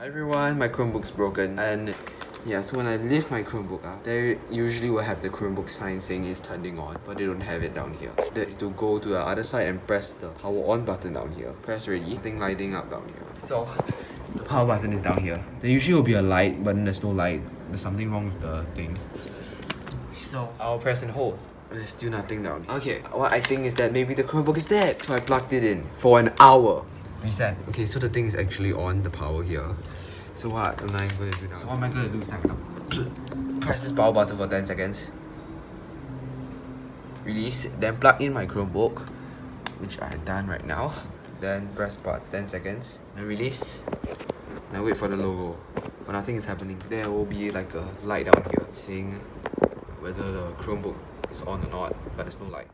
Hi everyone, my Chromebook's broken and yeah, so when I lift my Chromebook up, they usually will have the Chromebook sign saying it's turning on, but they don't have it down here. That is to go to the other side and press the power on button down here. Press ready, thing lighting up down here. So the power button is down here. There usually will be a light, but then there's no light. There's something wrong with the thing. So I'll press and hold. But there's still nothing down here. Okay, what I think is that maybe the Chromebook is dead. So I plugged it in for an hour. Reset. Okay, so the thing is actually on, the power here. So what am I going to do now? So what am I going to do is I'm going to press this power button for 10 seconds. Release, then plug in my Chromebook, which I've done right now. Then press part 10 seconds, then release. Now wait for the logo. But nothing is happening. There will be like a light down here saying whether the Chromebook is on or not, but there's no light.